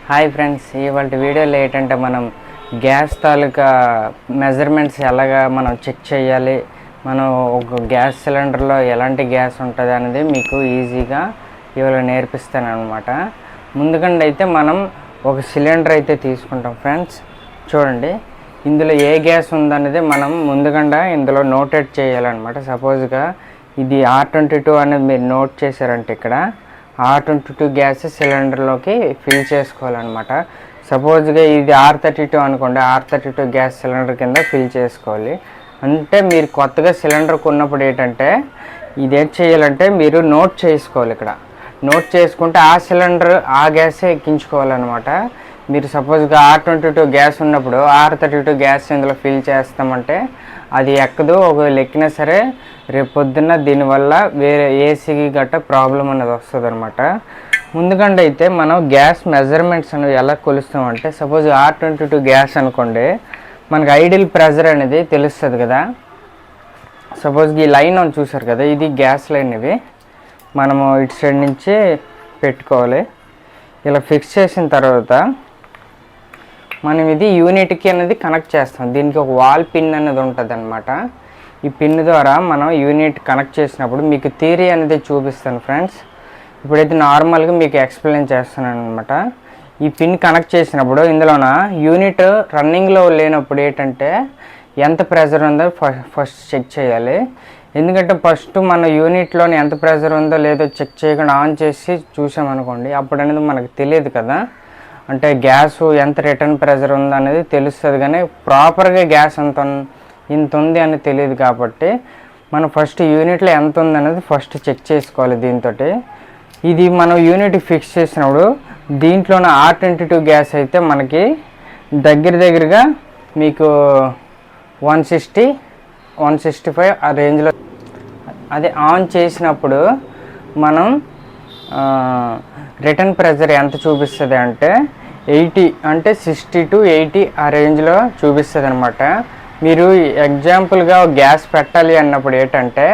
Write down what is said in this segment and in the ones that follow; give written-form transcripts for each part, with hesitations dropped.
Hi friends, ఇవాళ వీడియోలో ఏంటంటే మనం గ్యాస్ తాలూకా మెజర్మెంట్స్ ఎలాగా మనం చెక్ చేయాలి, మనం ఒక గ్యాస్ సిలిండర్లో ఎలాంటి గ్యాస్ ఉంటుంది అనేది మీకు ఈజీగా ఇవాళ నేర్పిస్తాను అనమాట. ముందుకంటే అయితే మనం ఒక సిలిండర్ అయితే తీసుకుంటాం ఫ్రెండ్స్. చూడండి, ఇందులో ఏ గ్యాస్ ఉందనేది మనం ముందుకండా ఇందులో నోటెడ్ చేయాలన్నమాట. సపోజ్గా ఇది R22 అనేది మీరు నోట్ చేశారంటే ఇక్కడ R22 గ్యాస్ సిలిండర్లోకి ఫిల్ చేసుకోవాలన్నమాట. సపోజ్గా ఇది R32 అనుకోండి, R32 గ్యాస్ సిలిండర్ కింద ఫిల్ చేసుకోవాలి. అంటే మీరు కొత్తగా సిలిండర్ కొన్నప్పుడు ఏంటంటే ఇదేం చేయాలంటే మీరు నోట్ చేసుకోవాలి. ఇక్కడ నోట్ చేసుకుంటే ఆ సిలిండర్ ఆ గ్యాసే ఎక్కించుకోవాలన్నమాట. మీరు సపోజ్గా R22 గ్యాస్ ఉన్నప్పుడు R32 గ్యాస్ ఇందులో ఫిల్ చేస్తామంటే అది ఎక్కదు. ఒకవేళ ఎక్కినా సరే రేపు పొద్దున్న దీనివల్ల వేరే ఏసీకి గట్ట ప్రాబ్లం అనేది వస్తుంది అనమాట. ముందుకంటే అయితే మనం గ్యాస్ మెజర్మెంట్స్ అనేవి ఎలా కొలుస్తామంటే, సపోజ్ R22 గ్యాస్ అనుకోండి, మనకి ఐడియల్ ప్రెజర్ అనేది తెలుస్తుంది కదా. సపోజ్ ఈ లైన్ అని చూసారు కదా, ఇది గ్యాస్ లైన్. ఇవి మనము ఇటు సైడ్ నుంచి పెట్టుకోవాలి. ఇలా ఫిక్స్ చేసిన తర్వాత మనం ఇది యూనిట్కి అనేది కనెక్ట్ చేస్తాం. దీనికి ఒక వాల్ పిన్ అనేది ఉంటుంది అనమాట. ఈ పిన్ ద్వారా మనం యూనిట్ కనెక్ట్ చేసినప్పుడు మీకు థియరీ అనేది చూపిస్తాను ఫ్రెండ్స్. ఇప్పుడైతే నార్మల్గా మీకు ఎక్స్ప్లెయిన్ చేస్తున్నాను అనమాట. ఈ పిన్ కనెక్ట్ చేసినప్పుడు ఇందులోన యూనిట్ రన్నింగ్లో లేనప్పుడు ఏంటంటే ఎంత ప్రెజర్ ఉందో ఫస్ట్ చెక్ చేయాలి. ఎందుకంటే ఫస్ట్ మన యూనిట్లోని ఎంత ప్రెజర్ ఉందో లేదో చెక్ చేయకుండా ఆన్ చేసి చూసామనుకోండి, అప్పుడు అనేది మనకు తెలియదు కదా. అంటే గ్యాస్ ఎంత రిటర్న్ ప్రెజర్ ఉందో అనేది తెలుస్తుంది, కానీ ప్రాపర్గా గ్యాస్ ఇంత ఉంది అని తెలియదు. కాబట్టి మనం ఫస్ట్ యూనిట్లో ఎంత ఉంది అనేది ఫస్ట్ చెక్ చేసుకోవాలి. దీంతో ఇది మనం యూనిట్ ఫిక్స్ చేసినప్పుడు దీంట్లోనే R22 గ్యాస్ అయితే మనకి దగ్గరగా మీకు 160-165 ఆ రేంజ్లో. అది ఆన్ చేసినప్పుడు మనం రిటర్న్ ప్రెజర్ ఎంత చూపిస్తుంది అంటే 80, అంటే 60 to 80 ఆ రేంజ్లో చూపిస్తుంది అనమాట. మీరు ఎగ్జాంపుల్గా గ్యాస్ పెట్టాలి అన్నప్పుడు ఏంటంటే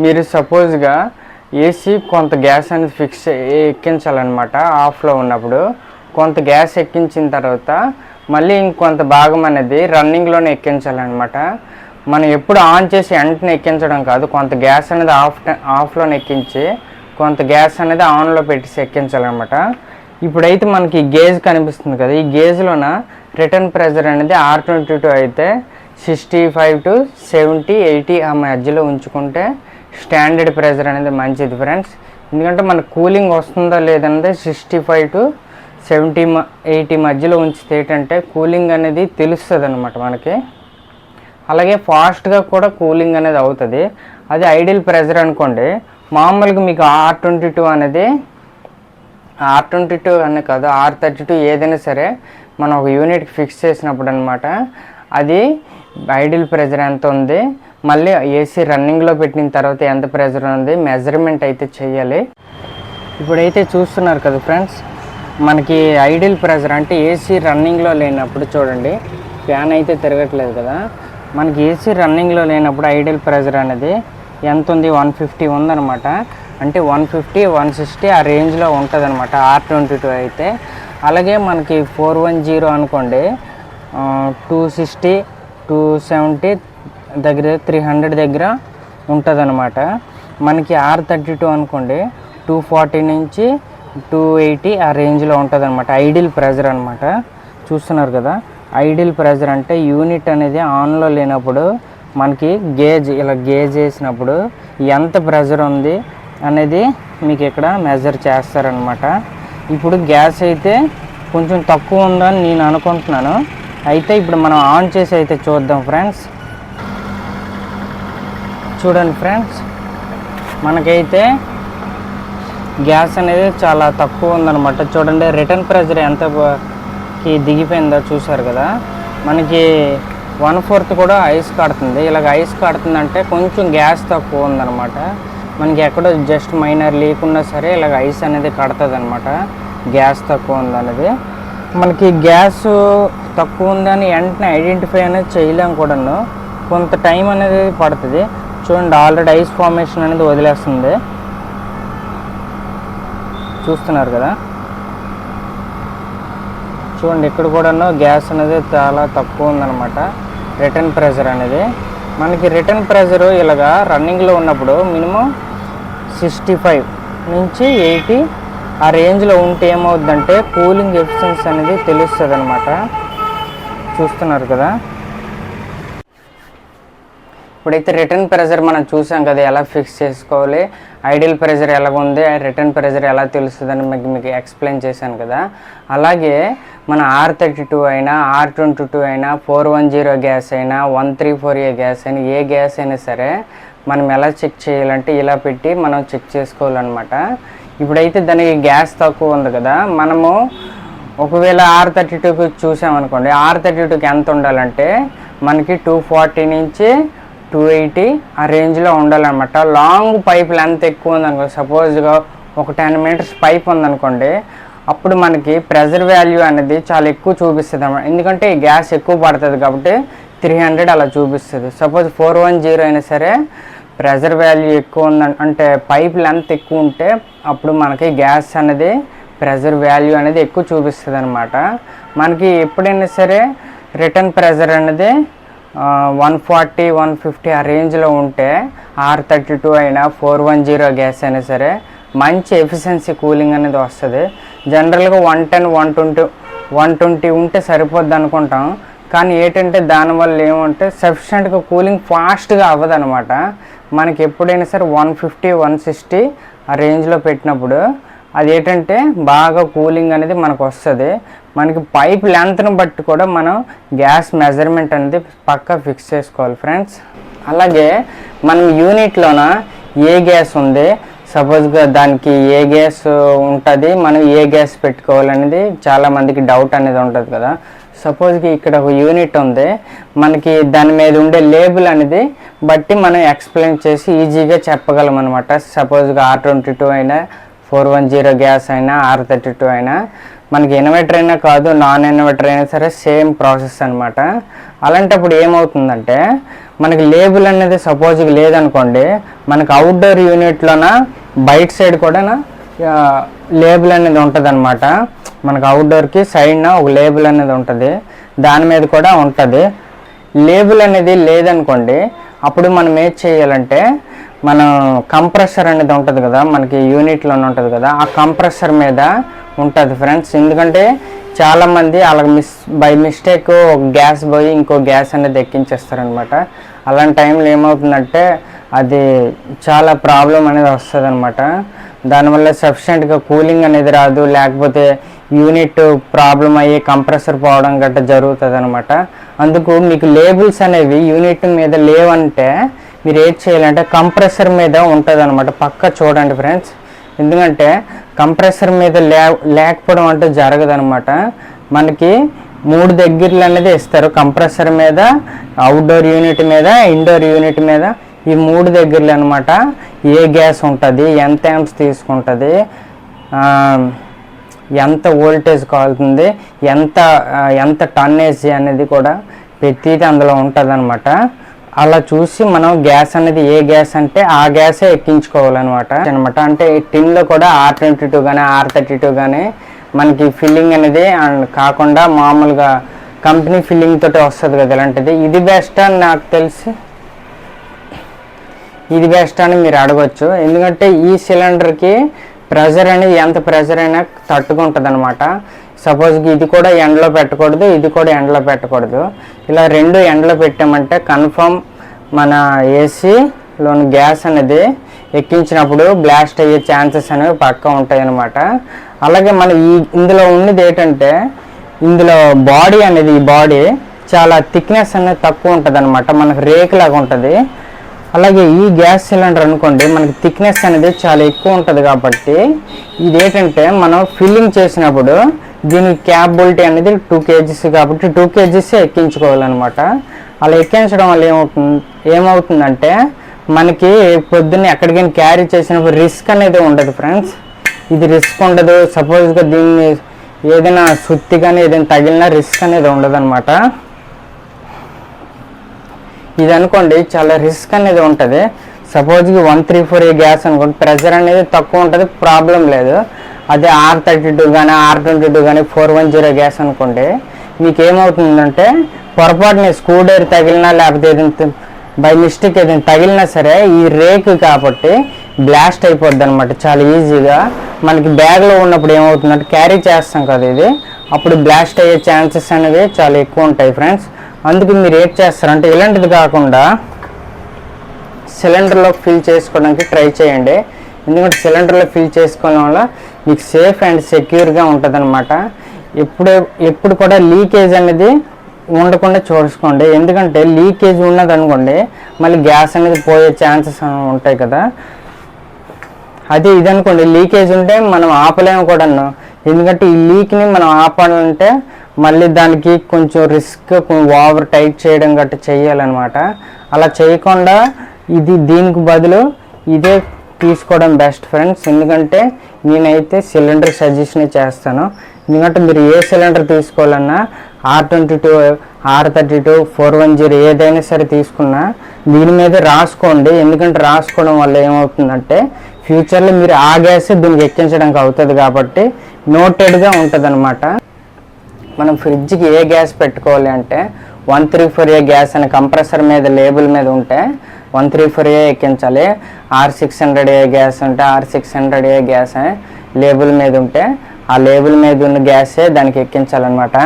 మీరు సపోజ్గా ఏసీ కొంత గ్యాస్ అనేది ఎక్కించాలన్నమాట. ఆఫ్లో ఉన్నప్పుడు కొంత గ్యాస్ ఎక్కించిన తర్వాత మళ్ళీ ఇంకొంత భాగం అనేది రన్నింగ్లోనే ఎక్కించాలన్నమాట. మనం ఎప్పుడు ఆన్ చేసి వెంటనే ఎక్కించడం కాదు, కొంత గ్యాస్ అనేది ఆఫ్లోనే ఎక్కించి కొంత గ్యాస్ అనేది ఆన్లో పెట్టేసి ఎక్కించాలన్నమాట. ఇప్పుడైతే మనకి గేజ్ కనిపిస్తుంది కదా, ఈ గేజ్లోన రిటర్న్ ప్రెజర్ అనేది R22 అయితే 65 to 70, 80 ఆ మధ్యలో ఉంచుకుంటే స్టాండర్డ్ ప్రెజర్ అనేది మంచిది ఫ్రెండ్స్. ఎందుకంటే మనకు కూలింగ్ వస్తుందో లేదన్నది 65 to 70, 80 మధ్యలో ఉంచితే ఏంటంటే కూలింగ్ అనేది తెలుస్తుంది అనమాట మనకి. అలాగే ఫాస్ట్గా కూడా కూలింగ్ అనేది అవుతుంది. అది ఐడియల్ ప్రెజర్ అనుకోండి. మామూలుగా మీకు R22 అనేది R22 అనే కాదు, R32 ఏదైనా సరే మనం ఒక యూనిట్కి ఫిక్స్ చేసినప్పుడు అనమాట అది ఐడియల్ ప్రెజర్ ఎంత ఉంది, మళ్ళీ ఏసీ రన్నింగ్లో పెట్టిన తర్వాత ఎంత ప్రెజర్ ఉంది మెజర్మెంట్ అయితే చేయాలి. ఇప్పుడైతే చూస్తున్నారు కదా ఫ్రెండ్స్, మనకి ఐడియల్ ప్రెజర్ అంటే ఏసీ రన్నింగ్లో లేనప్పుడు చూడండి, ఫ్యాన్ అయితే తిరగట్లేదు కదా, మనకి ఏసీ రన్నింగ్లో లేనప్పుడు ఐడియల్ ప్రెజర్ అనేది ఎంత ఉంది, 150 ఉందన్నమాట. అంటే 150-160 ఆ రేంజ్లో ఉంటుంది అనమాట R22 అయితే. అలాగే మనకి 410 అనుకోండి, 260-270 దగ్గర 300 దగ్గర ఉంటుంది అనమాట. మనకి R32 అనుకోండి 240 నుంచి 280 ఆ రేంజ్లో ఉంటుంది అనమాట. ఐడియల్ ప్రెజర్ అనమాట. చూస్తున్నారు కదా, ఐడియల్ ప్రెజర్ అంటే యూనిట్ అనేది ఆన్లో లేనప్పుడు మనకి ఇలా గేజ్ వేసినప్పుడు ఎంత ప్రెజర్ ఉంది అనేది మీకు ఇక్కడ మెజర్ చేస్తారనమాట. ఇప్పుడు గ్యాస్ అయితే కొంచెం తక్కువ ఉందని నేను అనుకుంటున్నాను. అయితే ఇప్పుడు మనం ఆన్ చేసి అయితే చూద్దాం ఫ్రెండ్స్. చూడండి ఫ్రెండ్స్, మనకైతే గ్యాస్ అనేది చాలా తక్కువ ఉందన్నమాట. చూడండి రిటర్న్ ప్రెజర్ ఎంతకి దిగిపోయిందో చూసారు కదా. మనకి 1/4 కూడా ఐస్ కాడుతుంది. ఇలాగ ఐస్ కాడుతుందంటే కొంచెం గ్యాస్ తక్కువ ఉందన్నమాట. మనకి ఎక్కడో జస్ట్ మైనర్ లీక్ ఉన్నా సరే ఇలాగ ఐస్ అనేది కడుతుంది అనమాట, గ్యాస్ తక్కువ ఉందనేది. మనకి గ్యాస్ తక్కువ ఉందని వెంటనే ఐడెంటిఫై అనేది చేయలేము కూడాను, కొంత టైం అనేది పడుతుంది. చూడండి ఆల్రెడీ ఐస్ ఫార్మేషన్ అనేది వదిలేస్తుంది, చూస్తున్నారు కదా. చూడండి ఇక్కడ కూడాను గ్యాస్ అనేది చాలా తక్కువ ఉందన్నమాట. రిటర్న్ ప్రెషర్ అనేది మనకి రిటర్న్ ప్రెషర్ ఇలాగా రన్నింగ్లో ఉన్నప్పుడు మినిమం 65 నుంచి 80 ఆ రేంజ్లో ఉంటే ఏమవుద్దంటే కూలింగ్ ఎఫిషియన్సీ అనేది తెలుస్తుంది అనమాట. చూస్తున్నారు కదా. ఇప్పుడైతే రిటర్న్ ప్రెషర్ మనం చూసాం కదా, ఎలా ఫిక్స్ చేసుకోవాలి, ఐడియల్ ప్రెషర్ ఎలా ఉంది, రిటర్న్ ప్రెషర్ ఎలా తెలుస్తుందని మీకు ఎక్స్ప్లెయిన్ చేశాను కదా. అలాగే మన R32 అయినా R22 అయినా 410 గ్యాస్ అయినా 134A గ్యాస్ అయినా ఏ గ్యాస్ అయినా సరే మనం ఎలా చెక్ చేయాలంటే ఇలా పెట్టి మనం చెక్ చేసుకోవాలన్నమాట. ఇప్పుడైతే దానికి గ్యాస్ తక్కువ ఉంది కదా, మనము ఒకవేళ R32కి చూసామనుకోండి, R32కి ఎంత ఉండాలంటే మనకి 240 నుంచి 280 ఆ రేంజ్లో ఉండాలన్నమాట. లాంగ్ పైప్ లెంత్ ఎక్కువ ఉందనుకో, సపోజ్గా ఒక 10 మీటర్స్ పైప్ ఉందనుకోండి, అప్పుడు మనకి ప్రెషర్ వాల్యూ అనేది చాలా ఎక్కువ చూపిస్తుంది అన్నమాట. ఎందుకంటే ఈ గ్యాస్ ఎక్కువ పడుతుంది కాబట్టి 300 అలా చూపిస్తుంది. సపోజ్ 410 అయినా సరే ప్రెషర్ వాల్యూ ఎక్కువ ఉందని అంటే పైప్ లెంత్ ఎక్కువ ఉంటే అప్పుడు మనకి గ్యాస్ అనేది ప్రెషర్ వాల్యూ అనేది ఎక్కువ చూపిస్తుంది అనమాట. మనకి ఎప్పుడైనా సరే రిటర్న్ ప్రెషర్ అనేది 140, 150 ఆ రేంజ్లో ఉంటే R32 అయినా 410 గ్యాస్ అయినా సరే మంచి ఎఫిషియన్సీ కూలింగ్ అనేది వస్తుంది. జనరల్గా 110, 120 ఉంటే సరిపోద్ది అనుకుంటాం. కానీ ఏంటంటే దానివల్ల ఏమంటే సఫిషియెంట్గా కూలింగ్ ఫాస్ట్గా అవ్వదు అనమాట. మనకి ఎప్పుడైనా సరే 150, 160 ఆ రేంజ్లో పెట్టినప్పుడు అది ఏంటంటే బాగా కూలింగ్ అనేది మనకు వస్తుంది. మనకి పైప్ లెంత్ను బట్టి కూడా మనం గ్యాస్ మెజర్మెంట్ అనేది పక్కా ఫిక్స్ చేసుకోవాలి ఫ్రెండ్స్. అలాగే మనం యూనిట్లోన ఏ గ్యాస్ ఉంది, సపోజ్గా దానికి ఏ గ్యాస్ ఉంటుంది, మనం ఏ గ్యాస్ పెట్టుకోవాలనేది చాలామందికి డౌట్ అనేది ఉంటుంది కదా. సపోజ్కి ఇక్కడ ఒక యూనిట్ ఉంది, మనకి దాని మీద ఉండే లేబుల్ అనేది బట్టి మనం ఎక్స్ప్లెయిన్ చేసి ఈజీగా చెప్పగలం అనమాట. సపోజ్గా R22 అయినా 410 గ్యాస్ అయినా R32 అయినా మనకి ఇన్వర్టర్ అయినా కాదు, నాన్ ఇన్వర్టర్ అయినా సరే సేమ్ ప్రాసెస్ అనమాట. అలాంటప్పుడు ఏమవుతుందంటే మనకి లేబుల్ అనేది సపోజ్కి లేదనుకోండి, మనకి అవుట్డోర్ యూనిట్లోన బయట సైడ్ కూడా లేబుల్ అనేది ఉంటుంది అనమాట. మనకు అవుట్డోర్కి సైడ్న ఒక లేబుల్ అనేది ఉంటుంది, దాని మీద కూడా ఉంటుంది. లేబుల్ అనేది లేదనుకోండి, అప్పుడు మనం ఏం చేయాలంటే మనం కంప్రెసర్ అనేది ఉంటుంది కదా, మనకి యూనిట్లోనే ఉంటుంది కదా, ఆ కంప్రెసర్ మీద ఉంటుంది ఫ్రెండ్స్. ఎందుకంటే చాలామంది అలా బై మిస్టేక్ ఒక గ్యాస్ పోయి ఇంకో గ్యాస్ అనేది ఎక్కించేస్తారనమాట. అలాంటి టైంలో ఏమవుతుందంటే అది చాలా ప్రాబ్లం అనేది వస్తుంది అనమాట. దానివల్ల సఫిషియెంట్గా కూలింగ్ అనేది రాదు, లేకపోతే యూనిట్ ప్రాబ్లం అయ్యి కంప్రెసర్ పోవడం గట్రా జరుగుతుంది అనమాట. అందుకు మీకు లేబుల్స్ అనేవి యూనిట్ మీద లేవంటే మీరు ఏం చేయాలంటే కంప్రెసర్ మీద ఉంటుంది అనమాట. పక్క చూడండి ఫ్రెండ్స్, ఎందుకంటే కంప్రెసర్ మీద లేకపోవడం అంటే జరగదనమాట. మనకి 3 దగ్గరలు అనేది ఇస్తారు కంప్రెసర్ మీద, అవుట్డోర్ యూనిట్ మీద, ఇండోర్ యూనిట్ మీద. ఈ 3 దగ్గరలు అనమాట ఏ గ్యాస్ ఉంటుంది, ఎంత యాంప్స్ తీసుకుంటుంది, ఎంత వోల్టేజ్ కాలుతుంది, ఎంత టన్నేజ్ అనేది కూడా ప్రతిదీ అందులో ఉంటుంది అనమాట. అలా చూసి మనం గ్యాస్ అనేది ఏ గ్యాస్ అంటే ఆ గ్యాసే ఎక్కించుకోవాలన్నమాట. అంటే టిన్లో కూడా R22 కానీ R32 కానీ మనకి ఫిల్లింగ్ అనేది కాకుండా మామూలుగా కంపెనీ ఫిల్లింగ్ తోటి వస్తుంది కదా ఇలాంటిది. ఇది బెస్ట్ అని నాకు తెలిసి ఇది బెస్ట్ అని మీరు అడగచ్చు. ఎందుకంటే ఈ సిలిండర్కి ప్రెషర్ అనేది ఎంత ప్రెషర్ అయినా తట్టుకుంటుంది అనమాట. సపోజ్కి ఇది కూడా ఎండలో పెట్టకూడదు, ఇది కూడా ఎండలో పెట్టకూడదు. ఇలా 2 ఎండలో పెట్టామంటే కన్ఫర్మ్ మన ఏసీలోని గ్యాస్ అనేది ఎక్కించినప్పుడు బ్లాస్ట్ అయ్యే ఛాన్సెస్ అనేవి పక్కా ఉంటాయి అన్నమాట. అలాగే మన ఇందులో ఉన్నది ఏంటంటే ఇందులో బాడీ అనేది ఈ బాడీ చాలా థిక్నెస్ అనేది తక్కువ ఉంటుంది అనమాట, మనకు రేకులాగా ఉంటుంది. అలాగే ఈ గ్యాస్ సిలిండర్ అనుకోండి మనకి థిక్నెస్ అనేది చాలా ఎక్కువ ఉంటుంది కాబట్టి ఇదేంటంటే మనం ఫిల్లింగ్ చేసినప్పుడు దీని క్యాపబిలిటీ అనేది 2 kgs కాబట్టి 2 kgs ఎక్కించుకోవాలన్నమాట. అలా ఎక్కించడం వల్ల ఏమవుతుందంటే మనకి పొద్దున్నే ఎక్కడికైనా క్యారీ చేసినప్పుడు రిస్క్ అనేది ఉండదు ఫ్రెండ్స్. ఇది రిస్క్ ఉండదు. సపోజ్గా దీన్ని ఏదైనా సుత్తి కానీ ఏదైనా తగిలినా రిస్క్ అనేది ఉండదు అనమాట. ఇది అనుకోండి చాలా రిస్క్ అనేది ఉంటుంది. సపోజ్కి 134A గ్యాస్ అనుకోండి, ప్రెషర్ అనేది తక్కువ ఉంటుంది, ప్రాబ్లం లేదు. అదే R32 కానీ R22 కానీ 410 గ్యాస్ అనుకోండి, మీకు ఏమవుతుందంటే పొరపాటున స్క్రూ డ్రైవర్ తగిలినా లేకపోతే ఏదైనా బై మిస్టేక్ ఏదైనా తగిలినా సరే ఈ రేకు కాబట్టి బ్లాస్ట్ అయిపోద్ది అనమాట చాలా ఈజీగా. మనకి బ్యాగ్లో ఉన్నప్పుడు ఏమవుతుందంటే క్యారీ చేస్తాం కదా ఇది, అప్పుడు బ్లాస్ట్ అయ్యే ఛాన్సెస్ అనేవి చాలా ఎక్కువ ఉంటాయి ఫ్రెండ్స్. అందుకు మీరు ఏం చేస్తారంటే ఇలాంటిది కాకుండా సిలిండర్లో ఫిల్ చేసుకోవడానికి ట్రై చేయండి. ఎందుకంటే సిలిండర్లో ఫిల్ చేసుకోవడం వల్ల మీకు సేఫ్ అండ్ సెక్యూర్గా ఉంటుంది అనమాట. ఎప్పుడు కూడా లీకేజ్ అనేది ఉండకుండా చూసుకోండి. ఎందుకంటే లీకేజ్ ఉన్నది అనుకోండి మళ్ళీ గ్యాస్ అనేది పోయే ఛాన్సెస్ ఉంటాయి కదా. అదే ఇది అనుకోండి లీకేజ్ ఉంటే మనం ఆపలేము కూడాను. ఎందుకంటే ఈ లీక్ని మనం ఆపాలంటే మళ్ళీ దానికి కొంచెం రిస్క్, ఓవర్ టైట్ చేయడం గట్రా చేయాలన్నమాట. అలా చేయకుండా దీనికి బదులు ఇదే తీసుకోవడం బెస్ట్ ఫ్రెండ్స్. ఎందుకంటే నేనైతే సిలిండర్ సజెషన్ చేస్తాను. ఎందుకంటే మీరు ఏ సిలిండర్ తీసుకోవాలన్నా R22, R32, 410 ఏదైనా సరే తీసుకున్నా దీని మీద రాసుకోండి. ఎందుకంటే రాసుకోవడం వల్ల ఏమవుతుందంటే ఫ్యూచర్లో మీరు ఆ గ్యాస్ దీనికి ఎక్కించడానికి అవుతుంది కాబట్టి నోటెడ్గా ఉంటుంది అనమాట. మనం ఫ్రిడ్జ్కి ఏ గ్యాస్ పెట్టుకోవాలి అంటే 134A గ్యాస్ అనే కంప్రెసర్ మీద లేబుల్ మీద ఉంటే 134A ఎక్కించాలి. R600A గ్యాస్ ఉంటే R600A గ్యాస్ లేబుల్ మీద ఉంటే ఆ లేబుల్ మీద ఉన్న గ్యాసే దానికి ఎక్కించాలన్నమాట.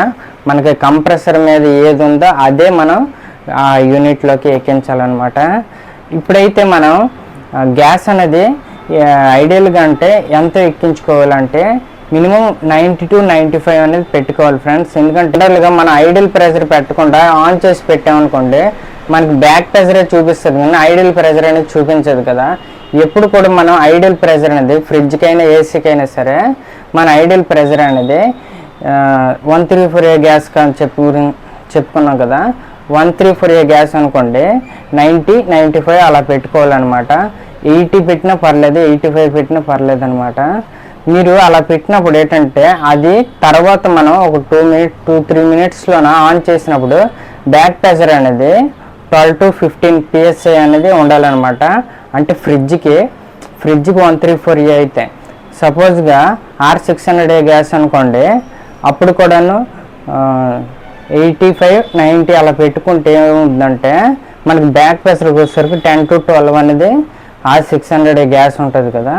మనకి కంప్రెసర్ మీద ఏది ఉందో అదే మనం ఆ యూనిట్లోకి ఎక్కించాలన్నమాట. ఇప్పుడైతే మనం గ్యాస్ అనేది ఐడియల్గా అంటే ఎంత ఎక్కించుకోవాలంటే మినిమం 90 to 95 అనేది పెట్టుకోవాలి ఫ్రెండ్స్. ఎందుకంటే జనరల్గా మనం ఐడియల్ ప్రెషర్ పెట్టకుండా ఆన్ చేసి పెట్టామనుకోండి మనకి బ్యాక్ ప్రెషరే చూపిస్తుంది కానీ ఐడియల్ ప్రెషర్ అనేది చూపించదు కదా. ఎప్పుడు కూడా మనం ఐడియల్ ప్రెషర్ అనేది ఫ్రిడ్జ్కైనా ఏసీకైనా సరే మన ఐడియల్ ప్రెషర్ అనేది 134A గ్యాస్ కానీ చెప్పుకున్నాం కదా. 134A గ్యాస్ అనుకోండి 90, 95 అలా పెట్టుకోవాలన్నమాట. 80 పెట్టినా పర్లేదు, 85 పెట్టినా పర్లేదు అనమాట. మీరు అలా పెట్టినప్పుడు ఏంటంటే అది తర్వాత మనం ఒక 2-3 మినిట్స్లోన ఆన్ చేసినప్పుడు బ్యాక్ ప్రెషర్ అనేది 12 to 15 PSI అనేది ఉండాలన్నమాట. అంటే ఫ్రిడ్జ్కి 134A అయితే సపోజ్గా R600A గ్యాస్ అనుకోండి అప్పుడు కూడాను 85, 90 అలా పెట్టుకుంటే ఏముందంటే మనకి బ్యాక్ ప్రెషర్ వచ్చేసరికి 10 to 12 అనేది R600A గ్యాస్ ఉంటుంది కదా.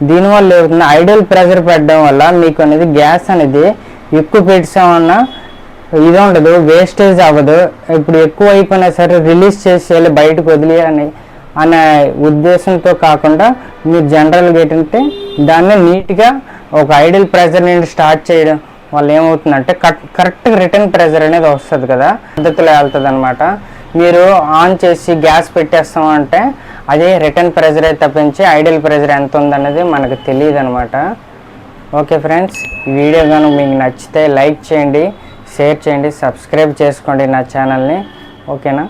దీనివల్ల ఏమవుతుంది ఐడియల్ ప్రెషర్ పెట్టడం వల్ల మీకు అనేది గ్యాస్ అనేది ఎక్కువ పెట్టామన్నా ఇది ఉండదు, వేస్టేజ్ అవ్వదు. ఇప్పుడు ఎక్కువ అయిపోయినా సరే రిలీజ్ చేసేయాలి బయటకు వదిలి అనే ఉద్దేశంతో కాకుండా మీరు జనరల్గా ఏంటంటే దాన్ని నీట్గా ఒక ఐడియల్ ప్రెషర్ నుండి స్టార్ట్ చేయడం వల్ల ఏమవుతుందంటే కరెక్ట్గా రిటర్న్ ప్రెషర్ అనేది వస్తుంది కదా, పద్ధతిలో వెళ్తుంది అనమాట. మీరు ఆన్ చేసి గ్యాస్ పెట్టేస్తామంటే అదే రిటర్న్ ప్రెషర్ అయితే తప్పించి ఐడియల్ ప్రెషర్ ఎంత ఉందన్నది మనకు తెలియదు అనమాట. ఓకే ఫ్రెండ్స్, ఈ వీడియో కానీ మీకు నచ్చితే లైక్ చేయండి, షేర్ చేయండి, సబ్స్క్రైబ్ చేసుకోండి నా ఛానల్ని. ఓకేనా.